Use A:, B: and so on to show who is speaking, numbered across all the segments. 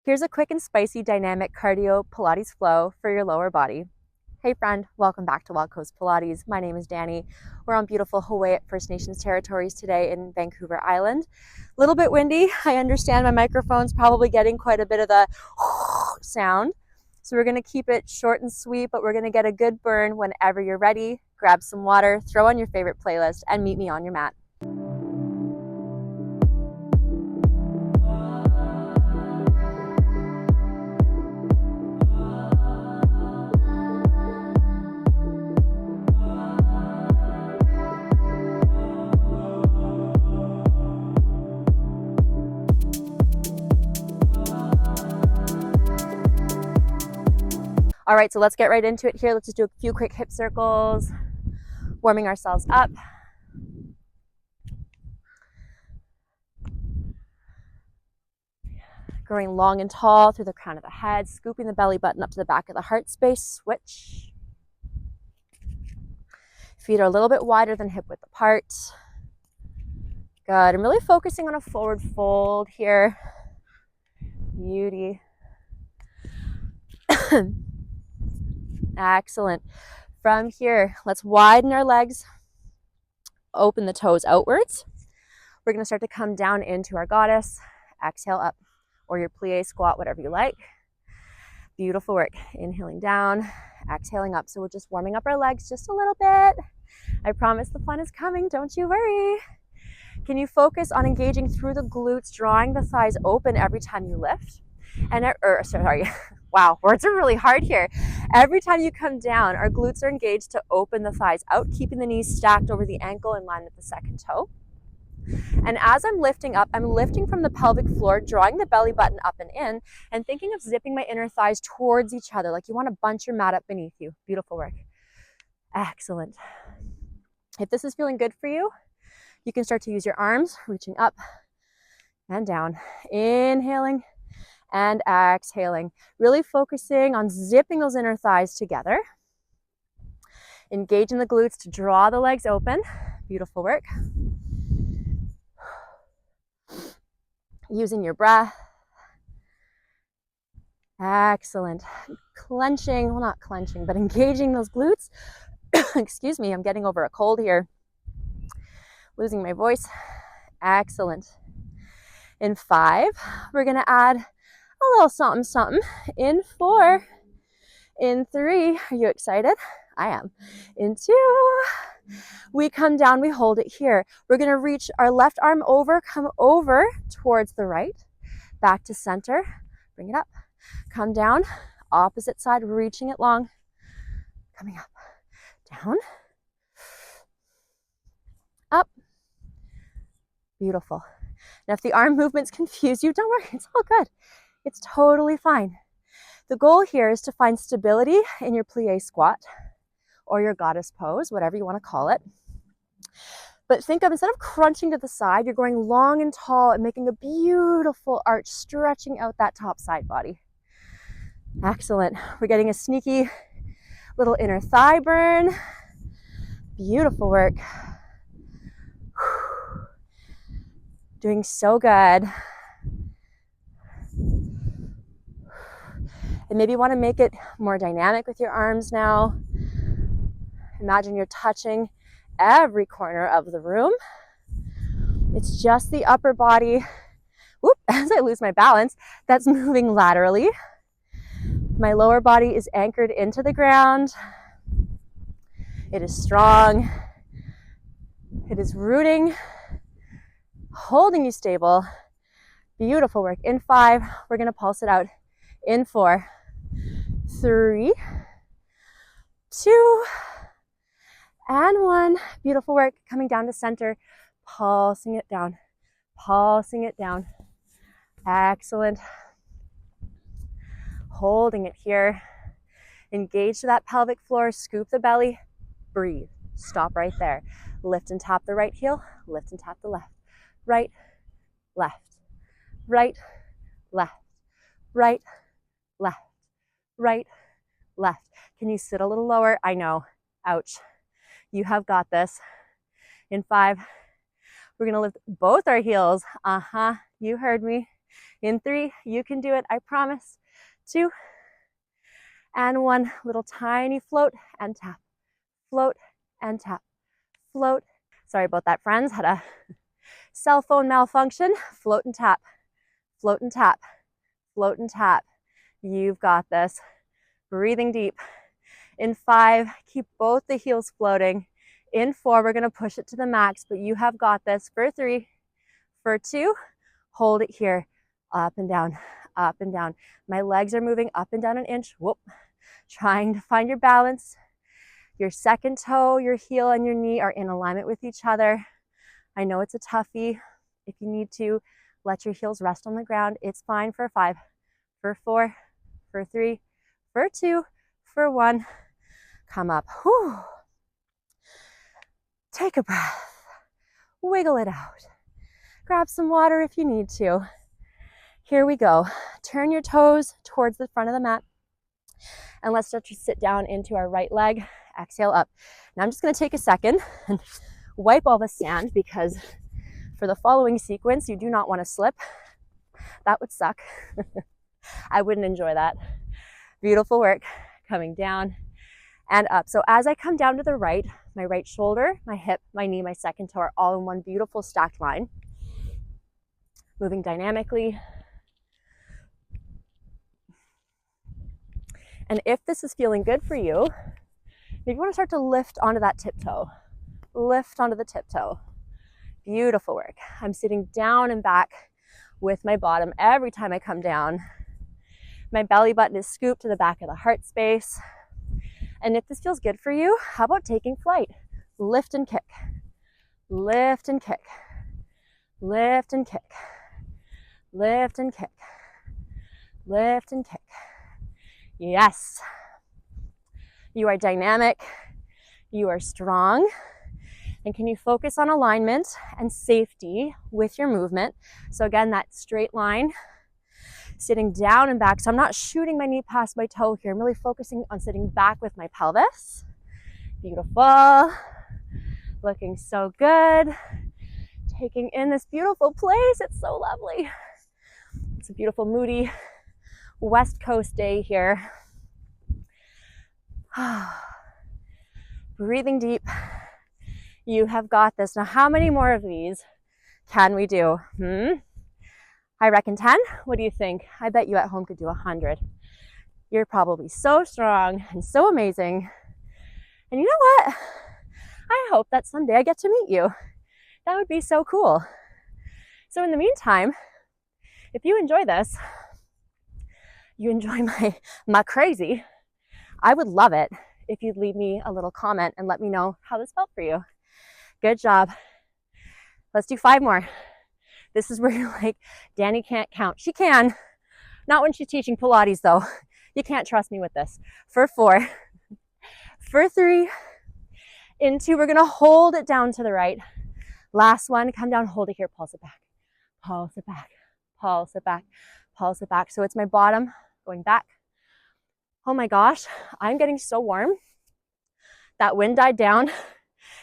A: Here's a quick and spicy dynamic cardio Pilates flow for your lower body. Hey friend, welcome back to Coast Pilates. My name is Danny. We're on beautiful Hawaii First Nations territories today in Vancouver Island. A little bit windy. I understand my microphone's probably getting quite a bit of the sound. So we're gonna keep it short and sweet, but we're gonna get a good burn whenever you're ready. Grab some water, throw on your favorite playlist, and meet me on your mat. All right, so let's get right into it here. Let's just do a few quick hip circles, warming ourselves up. Growing long and tall through the crown of the head, scooping the belly button up to the back of the heart space. Switch. Feet are a little bit wider than hip width apart. Good. I'm really focusing on a forward fold here. Beauty. Excellent. From here, let's widen our legs, open the toes outwards. We're going to start to come down into our goddess. Exhale up, or your plie squat, whatever you like. Beautiful work. Inhaling down, exhaling up. So we're just warming up our legs just a little bit. I promise the fun is coming, don't you worry. Can you focus on engaging through the glutes, drawing the thighs open every time you lift? Wow, words are really hard here. Every time you come down, our glutes are engaged to open the thighs out, keeping the knees stacked over the ankle in line with the second toe. And as I'm lifting up, I'm lifting from the pelvic floor, drawing the belly button up and in, and thinking of zipping my inner thighs towards each other, like you want to bunch your mat up beneath you. Beautiful work. Excellent. If this is feeling good for you, you can start to use your arms, reaching up and down, inhaling and exhaling, really focusing on zipping those inner thighs together. Engaging the glutes to draw the legs open. Beautiful work. Using your breath. Excellent. Clenching, well, not clenching, but engaging those glutes. Excuse me, I'm getting over a cold here. Losing my voice. Excellent. In 5, we're gonna add a little something, something. In 4, in 3, are you excited? I am. In 2, we come down, we hold it here. We're gonna reach our left arm over, come over towards the right, back to center, bring it up, come down, opposite side, reaching it long, coming up, down, up. Beautiful. Now, if the arm movements confuse you, don't worry, it's all good. It's totally fine. The goal here is to find stability in your plie squat or your goddess pose, whatever you want to call it. But think of, instead of crunching to the side, you're going long and tall and making a beautiful arch, stretching out that top side body. Excellent. We're getting a sneaky little inner thigh burn. Beautiful work. Doing so good. And maybe you want to make it more dynamic with your arms now. Imagine you're touching every corner of the room. It's just the upper body, whoop, as I lose my balance, that's moving laterally. My lower body is anchored into the ground. It is strong. It is rooting, holding you stable. Beautiful work. In 5, we're going to pulse it out. In 4, 3, 2, and 1. Beautiful work. Coming down to center, pulsing it down, pulsing it down. Excellent. Holding it here. Engage to that pelvic floor, scoop the belly, breathe. Stop right there. Lift and tap the right heel, lift and tap the left. Right, left, right, left, right, left, right, left. Can you sit a little lower? I know. Ouch. You have got this. In 5, we're going to lift both our heels. You heard me. In 3, you can do it, I promise. 2, and 1. Little tiny float and tap, float and tap, float. Sorry about that, friends. Had a cell phone malfunction. Float and tap, float and tap, float and tap. You've got this. Breathing deep. In 5, keep both the heels floating. In 4, we're going to push it to the max, but you have got this. For 3, for 2, hold it here. Up and down, up and down. My legs are moving up and down an inch. Whoop. Trying to find your balance. Your second toe, your heel, and your knee are in alignment with each other. I know it's a toughie. If you need to, let your heels rest on the ground. It's fine. For 5, for 4, for 3, for 2, for 1. Come up. Whew. Take a breath. Wiggle it out. Grab some water if you need to. Here we go. Turn your toes towards the front of the mat. And let's start to sit down into our right leg. Exhale up. Now I'm just going to take a second and wipe all the sand, because for the following sequence, you do not want to slip. That would suck. I wouldn't enjoy that. Beautiful work. Coming down and up. So as I come down to the right, my right shoulder, my hip, my knee, my second toe are all in one beautiful stacked line. Moving dynamically. And if this is feeling good for you, maybe you want to start to lift onto that tiptoe. Lift onto the tiptoe. Beautiful work. I'm sitting down and back with my bottom every time I come down. My belly button is scooped to the back of the heart space. And if this feels good for you, how about taking flight? Lift and kick. Lift and kick. Lift and kick. Lift and kick. Lift and kick. Yes. You are dynamic. You are strong. And can you focus on alignment and safety with your movement? So again, that straight line, sitting down and back. So I'm not shooting my knee past my toe here. I'm really focusing on sitting back with my pelvis. Beautiful. Looking so good. Taking in this beautiful place. It's so lovely. It's a beautiful, moody West Coast day here. Breathing deep. You have got this. Now, how many more of these can we do? I reckon 10. What do you think? I bet you at home could do 100. You're probably so strong and so amazing. And you know what? I hope that someday I get to meet you. That would be so cool. So in the meantime, if you enjoy this, you enjoy my crazy, I would love it if you'd leave me a little comment and let me know how this felt for you. Good job. Let's do 5 more. This is where you're like, Danny can't count. She can. Not when she's teaching Pilates though. You can't trust me with this. For 4, for 3, in 2, we're gonna hold it down to the right. Last one, come down, hold it here, pulse it back, pulse it back, pulse it back, pulse it back. So it's my bottom going back. Oh my gosh, I'm getting so warm. That wind died down.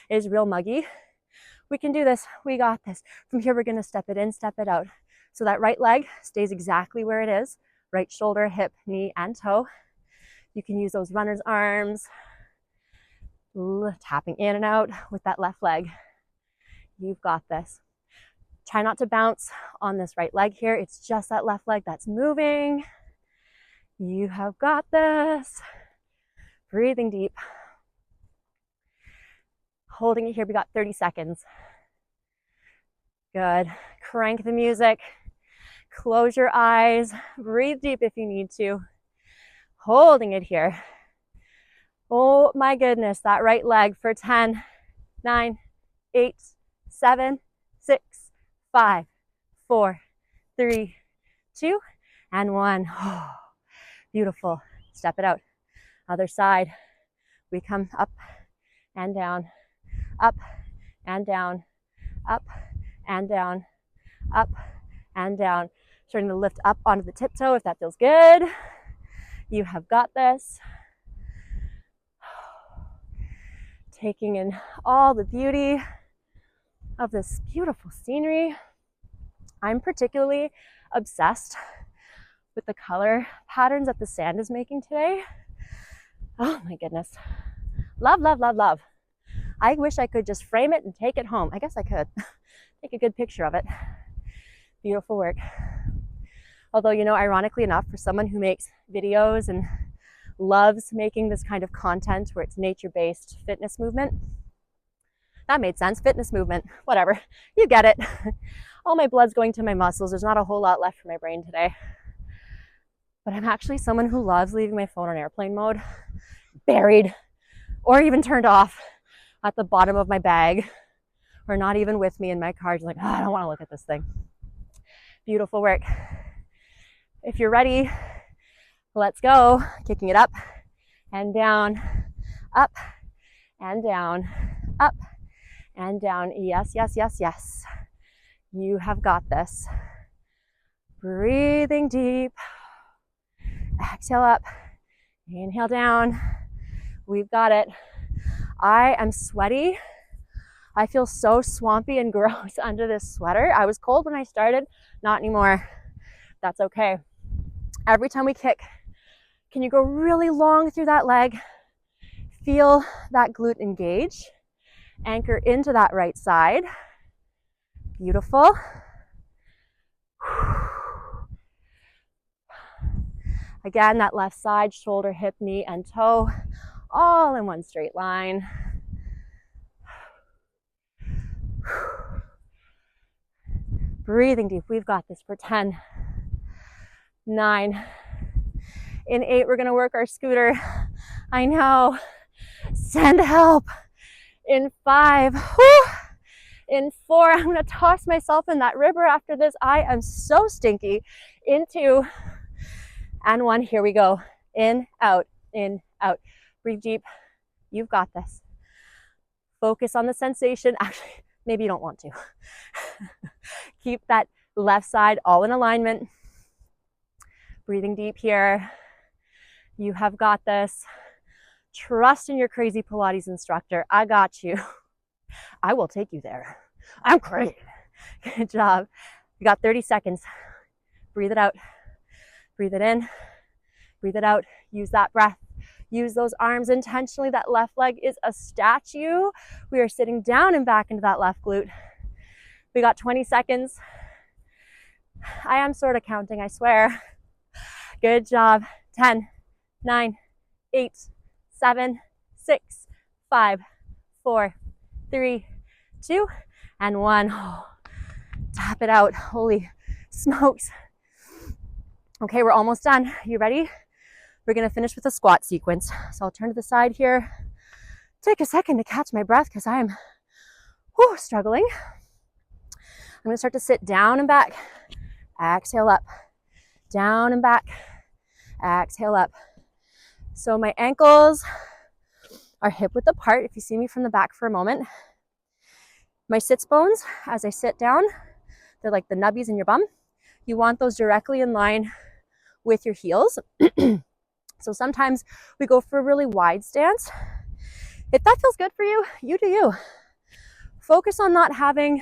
A: It is real muggy. We can do this. We got this. From here, we're going to step it in, step it out. So that right leg stays exactly where it is. Right shoulder, hip, knee, and toe. You can use those runner's arms. Tapping in and out with that left leg. You've got this. Try not to bounce on this right leg here. It's just that left leg that's moving. You have got this. Breathing deep. Holding it here. We got 30 seconds. Good. Crank the music. Close your eyes. Breathe deep if you need to. Holding it here. Oh my goodness. That right leg for 10, 9, 8, 7, 6, 5, 4, 3, 2, and 1. Oh, beautiful. Step it out. Other side. We come up and down, up and down, up and down, up and down. Starting to lift up onto the tiptoe if that feels good. You have got this. Taking in all the beauty of this beautiful scenery. I'm particularly obsessed with the color patterns that the sand is making today. Oh my goodness. Love, love, love, love. I wish I could just frame it and take it home. I guess I could take a good picture of it. Beautiful work. Although, you know, ironically enough, for someone who makes videos and loves making this kind of content where it's nature-based fitness movement, that made sense. Fitness movement, whatever. You get it. All my blood's going to my muscles. There's not a whole lot left for my brain today. But I'm actually someone who loves leaving my phone on airplane mode, buried, or even turned off at the bottom of my bag, or not even with me in my car. Just like, oh, I don't want to look at this thing. Beautiful work. If you're ready, let's go. Kicking it up and down, up and down, up and down. Yes, yes, yes, yes. You have got this. Breathing deep. Exhale up. Inhale down. We've got it. I am sweaty. I feel so swampy and gross under this sweater. I was cold when I started, not anymore. That's okay. Every time we kick, can you go really long through that leg? Feel that glute engage. Anchor into that right side. Beautiful. Again, that left side, shoulder, hip, knee, and toe, all in one straight line. Breathing deep. We've got this for 10, 9. In 8, we're going to work our scooter. I know. Send help. In 5. Whew. In 4, I'm going to toss myself in that river after this. I am so stinky. In 2. And 1. Here we go. In, out, in, out. Breathe deep. You've got this. Focus on the sensation. Actually, maybe you don't want to. Keep that left side all in alignment. Breathing deep here. You have got this. Trust in your crazy Pilates instructor. I got you. I will take you there. I'm crazy. Good job. You got 30 seconds. Breathe it out. Breathe it in. Breathe it out. Use that breath. Use those arms intentionally. That left leg is a statue. We are sitting down and back into that left glute. We got 20 seconds. I am sort of counting, I swear. Good job. 10, 9, 8, 7, 6, 5, 4, 3, 2, and 1. Oh, tap it out. Holy smokes. Okay, we're almost done. You ready? We're going to finish with a squat sequence. So I'll turn to the side here. Take a second to catch my breath because I'm struggling. I'm going to start to sit down and back. Exhale up. Down and back. Exhale up. So my ankles are hip width apart. If you see me from the back for a moment. My sits bones, as I sit down, they're like the nubbies in your bum. You want those directly in line with your heels. So sometimes we go for a really wide stance. If that feels good for you, you do you. Focus on not having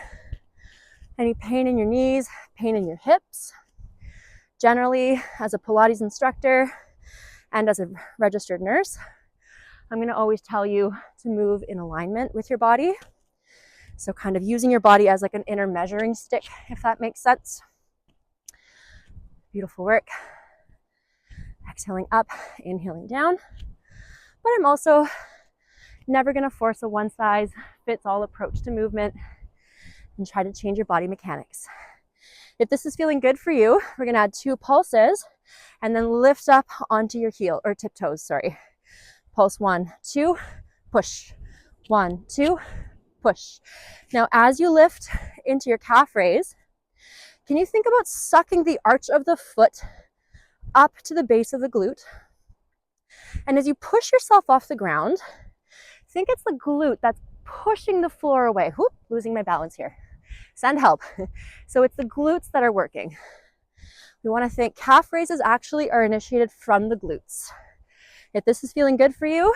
A: any pain in your knees, pain in your hips. Generally, as a Pilates instructor and as a registered nurse, I'm going to always tell you to move in alignment with your body. So kind of using your body as like an inner measuring stick, if that makes sense. Beautiful work. Exhaling up, inhaling down. But I'm also never going to force a one-size-fits-all approach to movement and try to change your body mechanics. If this is feeling good for you, we're going to add 2 pulses and then lift up onto your heel or tiptoes, sorry. Pulse 1, 2, push. 1, 2, push. Now, as you lift into your calf raise, can you think about sucking the arch of the foot up to the base of the glute? And as you push yourself off the ground, think it's the glute that's pushing the floor away. Whoop, losing my balance here. Send help. So it's the glutes that are working. We want to think calf raises actually are initiated from the glutes. If this is feeling good for you,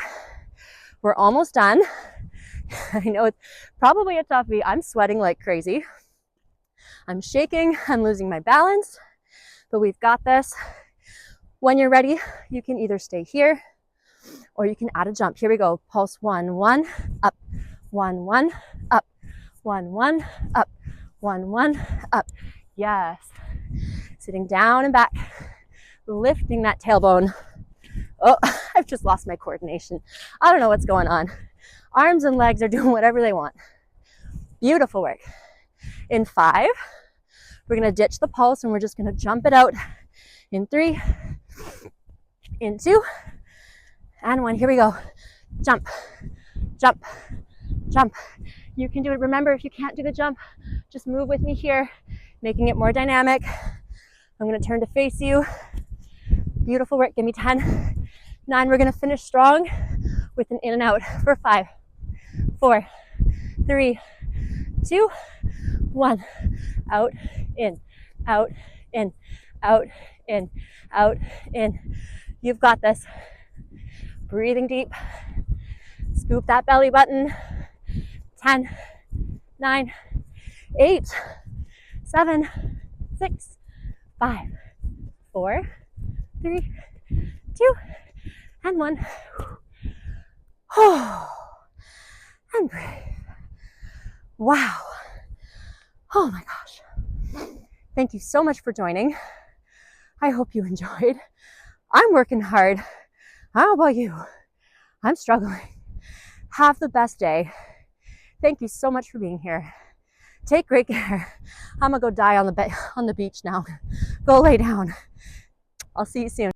A: we're almost done. I know it's probably a toughie. I'm sweating like crazy. I'm shaking. I'm losing my balance. but we've got this. When you're ready, you can either stay here or you can add a jump. Here we go. Pulse 1, 1, up, 1, 1, up, 1, 1, up, 1, 1, up. Yes. Sitting down and back, lifting that tailbone. Oh, I've just lost my coordination. I don't know what's going on. Arms and legs are doing whatever they want. Beautiful work. In 5, we're gonna ditch the pulse and we're just gonna jump it out. In 3, in 2, and 1. Here we go. Jump, jump, jump. You can do it. Remember, if you can't do the jump, just move with me here, making it more dynamic. I'm gonna turn to face you. Beautiful work. Give me 10, 9. We're gonna finish strong with an in and out for 5, 4, 3, 2, 1. Out, in, out, in, out, in, out, in. You've got this. Breathing deep. Scoop that belly button. 10, 9, 8, 7, 6, 5, 4, 3, 2, and 1. And breathe. Wow. Oh my gosh. Thank you so much for joining. I hope you enjoyed. I'm working hard. How about you? I'm struggling. Have the best day. Thank you so much for being here. Take great care. I'm gonna go die on the beach now. Go lay down. I'll see you soon.